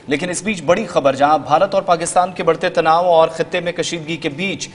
लेकिन इस बीच बड़ी खबर, जहां भारत और पाकिस्तान के बढ़ते तनाव और खित्ते में कशीदगी के बीच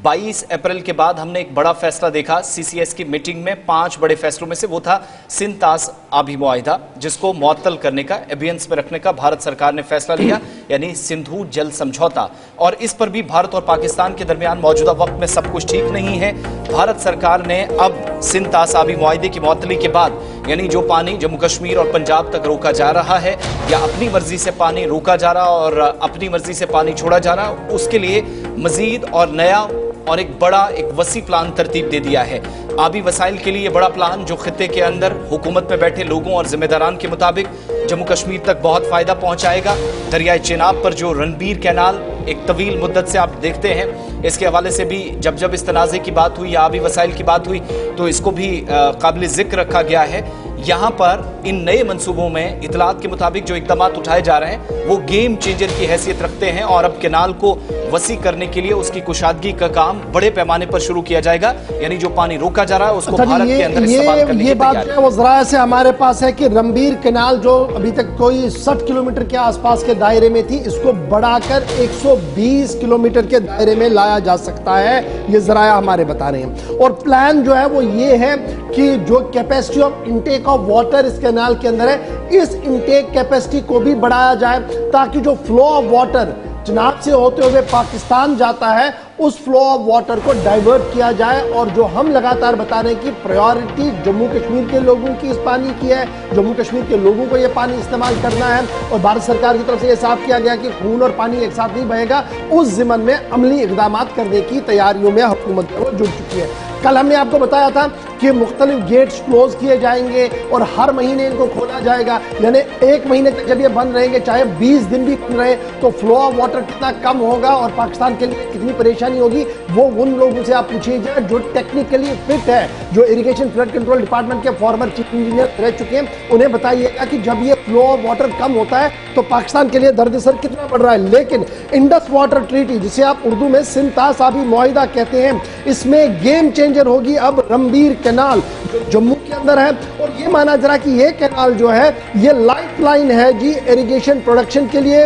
22 अप्रैल के बाद हमने एक बड़ा फैसला देखा। सीसीएस की मीटिंग में 5 बड़े फैसलों में से वो था सिंध तास आबी मुआहिदा, जिसको मुअत्तल करने का, एबियंस में रखने का भारत सरकार ने फैसला लिया, यानी सिंधु जल समझौता। और इस पर भी भारत और पाकिस्तान के दरमियान मौजूदा वक्त में सब कुछ ठीक नहीं है। भारत सरकार ने अब सिंध तास आबी मुआहिदे की मुअत्तली के बाद, यानी जो पानी जम्मू कश्मीर और पंजाब तक रोका जा रहा है या अपनी मर्जी से पानी रोका जा रहा और अपनी मर्जी से पानी छोड़ा जा रहा, उसके लिए मजीद और नया और एक बड़ा, एक वसी प्लान तरतीब दे दिया है। आबी वसाइल के लिए बड़ा प्लान जो खित्ते के अंदर हुकूमत में बैठे लोगों और जिम्मेदारान के मुताबिक जम्मू कश्मीर तक बहुत फायदा पहुंचाएगा। दरियाए चिनाब पर जो रणबीर कैनाल एक तवील मुद्दत से आप देखते हैं, इसके हवाले से भी जब जब इस तनाज़े की बात हुई या आबी वसाइल की बात हुई तो इसको भी काबिल जिक्र रखा गया है। यहाँ पर इन नए मंसूबों में इतलात के मुताबिक जो इकदाम उठाए जा रहे हैं वो गेम चेंजर की हैसियत रखते हैं और अब कैनाल को वसी करने के लिए उसकी कुशादगी का काम बड़े पैमाने पर शुरू किया जाएगा। यानी जो पानी रोका जा रहा है उसको भारत के अंदर इस्तेमाल करने की बात जो है वो ज़राए से हमारे पास है कि रणबीर कैनाल जो अभी तक कोई 60 किलोमीटर के आसपास के दायरे में थी, इसको बढ़ाकर 120 किलोमीटर के दायरे में लाया जा सकता है, ये ज़राए हमारे बता रहे हैं। और प्लान जो है वो ये है कि जो capacity of intake of water इस कैनाल के अंदर है, इस इनटेक कैपेसिटी को भी बढ़ाया जाए ताकि जो फ्लो ऑफ वाटर चिनाब से होते हुए पाकिस्तान जाता है उस फ्लो ऑफ वाटर को डाइवर्ट किया जाए। और जो हम लगातार बता रहे हैं कि प्रायोरिटी जम्मू कश्मीर के लोगों की इस पानी की है, जम्मू कश्मीर के लोगों को ये पानी इस्तेमाल करना है और भारत सरकार की तरफ से ये साफ किया गया कि खून और पानी एक साथ नहीं बहेगा। उस जिम्मन में अमली इकदाम करने की तैयारियों में हुकूमत जुट चुकी है। कल हमने आपको बताया था कि मुख्तलिफ गेट्स क्लोज किए जाएंगे और हर महीने इनको खोला जाएगा, यानी 1 महीने तक जब ये बंद रहेंगे, चाहे 20 दिन भी बंद रहे, तो फ्लो ऑफ वाटर कितना कम होगा और पाकिस्तान के लिए कितनी परेशानी होगी वो उन लोगों से आप पूछिएगा जो टेक्निकली फिट है, जो इरिगेशन फ्लड कंट्रोल डिपार्टमेंट के फॉर्मर चीफ इंजीनियर रह चुके हैं। उन्हें बताइएगा कि जब ये फ्लो ऑफ वाटर कम होता है तो पाकिस्तान के लिए दर्द सर कितना बढ़ रहा है। लेकिन इंडस वाटर ट्रीटी, जिसे आप उर्दू में सिंध तास आबी मुआहिदा कहते हैं, इसमें गेम चेंजर होगी अब रणबीर कैनाल जो जम्मू के अंदर है। और ये माना जरा कि ये कैनाल जो है ये लाइफलाइन है जी इरिगेशन प्रोडक्शन के लिए,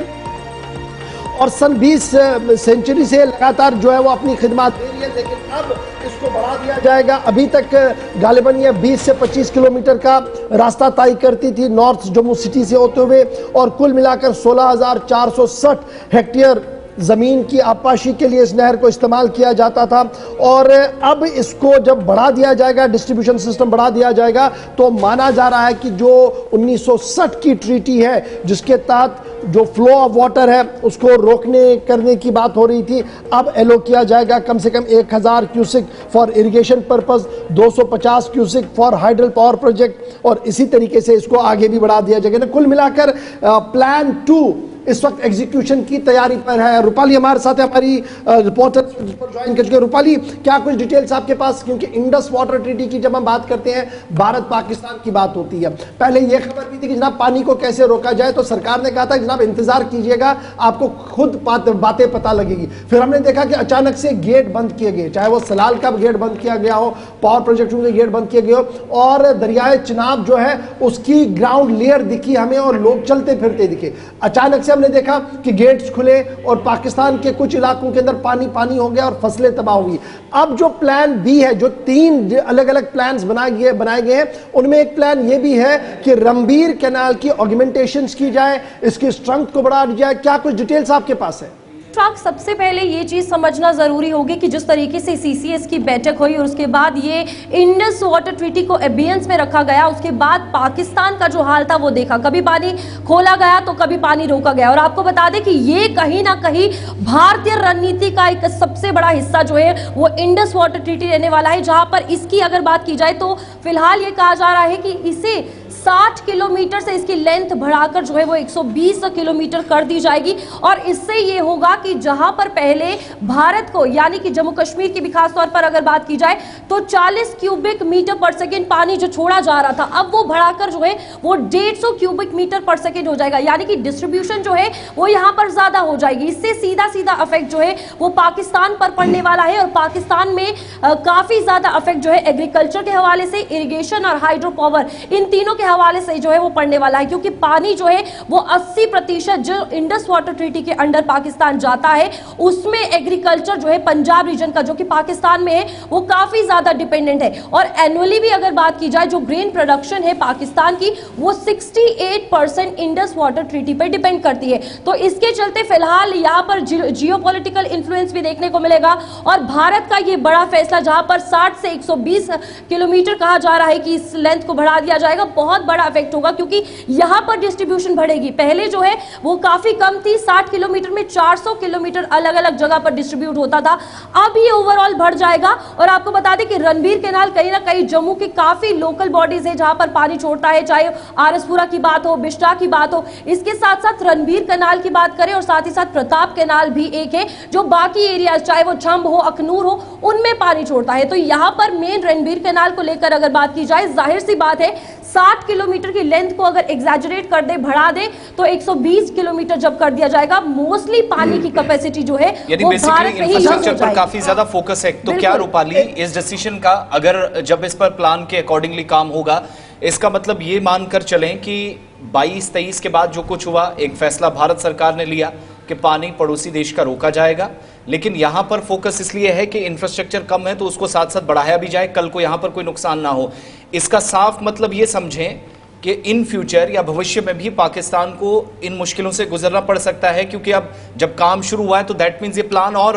और सन 20 सेंचुरी से लगातार जो है वो अपनी खिदमत दे रही है। लेकिन अब इसको बढ़ा दिया जाएगा। अभी तक गालिबन ये 20 से 25 किलोमीटर का रास्ता तय करती थी नॉर्थ जम्मू सिटी से होते हुए, और कुल मिलाकर 16,460 हेक्टेयर ज़मीन की आबपाशी के लिए इस नहर को इस्तेमाल किया जाता था। और अब इसको जब बढ़ा दिया जाएगा, डिस्ट्रीब्यूशन सिस्टम बढ़ा दिया जाएगा, तो माना जा रहा है कि जो 1960 की ट्रीटी है जिसके तहत जो फ्लो ऑफ वाटर है उसको रोकने करने की बात हो रही थी, अब एलो किया जाएगा कम से कम 1000 cusec for irrigation purpose, 250 cusec for hydel power project, और इसी तरीके से इसको आगे भी बढ़ा दिया जाएगा। कुल मिलाकर प्लान 2 इस वक्त एग्जीक्यूशन की तैयारी पर है। रूपाली हमारे साथ है, हमारी रिपोर्टर ज्वाइन कर चुके हैं। रूपाली, क्या कुछ डिटेल्स आपके पास, क्योंकि इंडस वाटर ट्रीटी की जब हम बात करते हैं भारत पाकिस्तान की बात होती है, पहले यह खबर भी थी कि जनाब पानी को कैसे रोका जाए, तो सरकार ने कहा था जनाब इंतजार कीजिएगा, आपको खुद बातें पता लगेगी। फिर हमने देखा कि अचानक से गेट बंद किए गए, चाहे वो सलाल का गेट बंद किया गया हो, पावर प्रोजेक्टों के गेट बंद किए गए हो, और दरियाए चिनाब जो है उसकी ग्राउंड लेयर दिखी हमें और लोग चलते फिरते दिखे। अचानक से हमने देखा कि गेट्स खुले और पाकिस्तान के कुछ इलाकों के अंदर पानी पानी हो गया और फसलें तबाह हुई। अब जो प्लान बी है, जो 3 अलग अलग प्लान्स बनाए गए हैं, उनमें एक प्लान ये भी है कि रणबीर कैनाल की ऑगमेंटेशंस की जाए, इसकी स्ट्रेंथ को बढ़ा दी जाए। क्या कुछ डिटेल्स आपके पास है? सबसे पहले ये चीज समझना जरूरी होगी कि जिस तरीके से सीसीएस की बैठक हुई और उसके बाद ये इंडस वाटर ट्रीटी को एबियंस में रखा गया, उसके बाद पाकिस्तान का जो हाल था वो देखा, कभी पानी खोला गया तो कभी पानी रोका गया। और आपको बता दें कि ये कहीं ना कहीं भारतीय रणनीति का एक सबसे बड़ा हिस्सा जो है वो इंडस वाटर ट्रीटी रहने वाला है, जहां पर इसकी अगर बात की जाए तो फिलहाल ये कहा जा रहा है कि इसे 60 किलोमीटर से इसकी लेंथ बढ़ाकर जो है वो 120 किलोमीटर कर दी जाएगी। और इससे ये होगा कि जहां पर पहले भारत को, यानी कि जम्मू कश्मीर की भी खास तौर पर अगर बात की जाए तो 40 क्यूबिक मीटर पर सेकेंड पानी जो छोड़ा जा रहा था, अब वो बढ़ाकर जो है वो 150 क्यूबिक मीटर पर सेकेंड हो जाएगा, यानी कि डिस्ट्रीब्यूशन जो है वो यहां पर ज्यादा हो जाएगी। इससे सीधा सीधा इफेक्ट जो है वो पाकिस्तान पर पड़ने वाला है और पाकिस्तान में काफी ज्यादा इफेक्ट जो है एग्रीकल्चर के हवाले से, इरिगेशन और हाइड्रो पावर, इन तीनों के हवाले से जो है वो पड़ने वाला है, क्योंकि पानी जो है वो 80% जो इंडस वाटर ट्रीटी के अंडर पाकिस्तान जाता है उसमें एग्रीकल्चर जो है पंजाब रीजन का, जो कि पाकिस्तान में है, वो काफी ज्यादा डिपेंडेंट है। और एनुअली भी अगर बात की जाए जो ग्रेन प्रोडक्शन है पाकिस्तान की, वो 68% इंडस वाटर ट्रीटी पर डिपेंड करती है। तो इसके चलते फिलहाल यहाँ पर जियोपॉलिटिकल इन्फ्लुएंस भी देखने को मिलेगा और भारत का ये बड़ा फैसला जहां पर 60 से 120 किलोमीटर कहा जा रहा है कि इस लेंथ को बढ़ा दिया जाएगा, बहुत बड़ा इफेक्ट होगा, क्योंकि यहां पर डिस्ट्रीब्यूशन बढ़ेगी। पहले जो है वो काफी कम थी, 60 किलोमीटर में 400 किलोमीटर अलग अलग जगह पर डिस्ट्रीब्यूट होता था, अब ये ओवरऑल बढ़ जाएगा। और आपको बता दें कि रणबीर कैनाल कहीं ना कहीं जम्मू की काफी लोकल बॉडीज है जहां पर पानी छोड़ता है, चाहे आरसपुरा की बात हो, बिस्टा की बात हो, इसके साथ साथ रणबीर कैनाल की बात करें और साथ ही साथ प्रताप कैनाल भी एक है जो बाकी एरिया चाहे वो छंब हो, अखनूर हो, उनमें पानी छोड़ता है। तो यहां पर मेन रणबीर कैनाल को लेकर अगर बात की जाए, जाहिर सी बात है 60 किलोमीटर की लेंथ को अगर एग्जैजरेट कर दे, बढ़ा दे, तो 120 किलोमीटर जब कर दिया जाएगा, मोस्टली पानी की कैपेसिटी जो है वो भारत में ही इंफ्रास्ट्रक्चर पर काफी ज्यादा फोकस है। तो क्या रूपाली इस डिसीजन का, अगर जब इस पर प्लान के अकॉर्डिंगली काम होगा, इसका मतलब ये मानकर चलें कि 22-23 के बाद जो कुछ हुआ, एक फैसला भारत सरकार ने लिया कि पानी पड़ोसी देश का रोका जाएगा, लेकिन यहां पर फोकस इसलिए है कि इंफ्रास्ट्रक्चर कम है तो उसको साथ साथ बढ़ाया भी जाए, कल को यहां पर कोई नुकसान ना हो। इसका साफ मतलब ये समझें कि इन फ्यूचर या भविष्य में भी पाकिस्तान को इन मुश्किलों से गुजरना पड़ सकता है, क्योंकि अब जब काम शुरू हुआ है तो दैट मीन्स ये प्लान और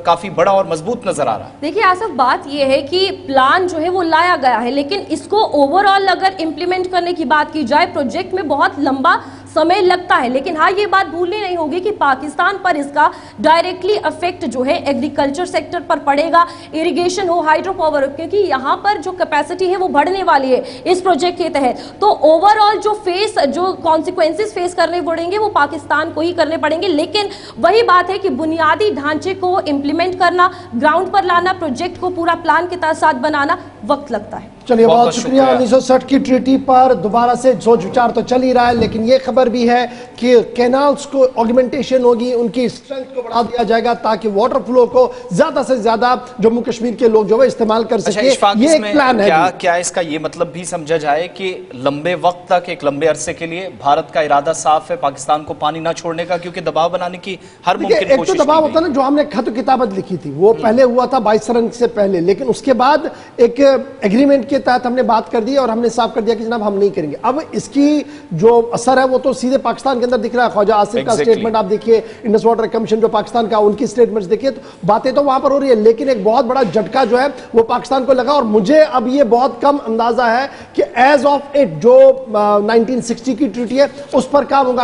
काफी बड़ा और मजबूत नजर आ रहा है। देखिए आसिफ, बात ये है कि प्लान जो है वो लाया गया है, लेकिन इसको ओवरऑल अगर इंप्लीमेंट करने की बात की जाए, प्रोजेक्ट में बहुत लंबा समय लगता है। लेकिन हाँ, ये बात भूलनी नहीं होगी कि पाकिस्तान पर इसका डायरेक्टली इफेक्ट जो है एग्रीकल्चर सेक्टर पर पड़ेगा, इरिगेशन हो, हाइड्रो पावर हो, क्योंकि यहाँ पर जो कैपेसिटी है वो बढ़ने वाली है इस प्रोजेक्ट के तहत। तो ओवरऑल जो कॉन्सिक्वेंसेस फेस करने पड़ेंगे वो पाकिस्तान को ही करने पड़ेंगे। लेकिन वही बात है कि बुनियादी ढांचे को इंप्लीमेंट करना, ग्राउंड पर लाना, प्रोजेक्ट को पूरा प्लान के साथ बनाना वक्त लगता है। चलिए, बहुत शुक्रिया। 1960 की ट्रीटी पर दोबारा से सोच विचार तो चल ही रहा है, लेकिन ये खबर भी है कि कैनाल्स को ऑगमेंटेशन होगी, उनकी स्ट्रेंथ को बढ़ा दिया जाएगा ताकि वाटर फ्लो को ज्यादा से ज्यादा जम्मू कश्मीर के लोग जो है इस्तेमाल कर सके। ये एक प्लान है। क्या इसका ये मतलब भी समझा जाए कि लंबे वक्त तक, एक लंबे अरसे के लिए भारत का इरादा साफ है पाकिस्तान को पानी ना छोड़ने का, क्योंकि दबाव बनाने की हर मुमकिन कोशिश। एक तो दबाव होता है ना, जो हमने खत किताबत लिखी थी वो पहले हुआ था 22 रन से पहले, लेकिन उसके बाद एक एग्रीमेंट के तहत हमने बात कर दी और हमने साफ कर दिया कि जनाब हम नहीं करेंगे। अब इसकी जो असर है वो तो सीधे पाकिस्तान के अंदर दिख रहा है। ख्वाजा आसिफ का स्टेटमेंट आप देखिए, इंडस वाटर कमीशन जो पाकिस्तान का, उनकी स्टेटमेंट्स देखिए, तो बातें तो वहां पर हो रही है, लेकिन एक बहुत बड़ा झटका जो है वो पाकिस्तान को लगा। और मुझे अब ये बहुत कम अंदाजा है कि एज ऑफ इट जो 1960 की ट्रीटी है उस पर काम होगा।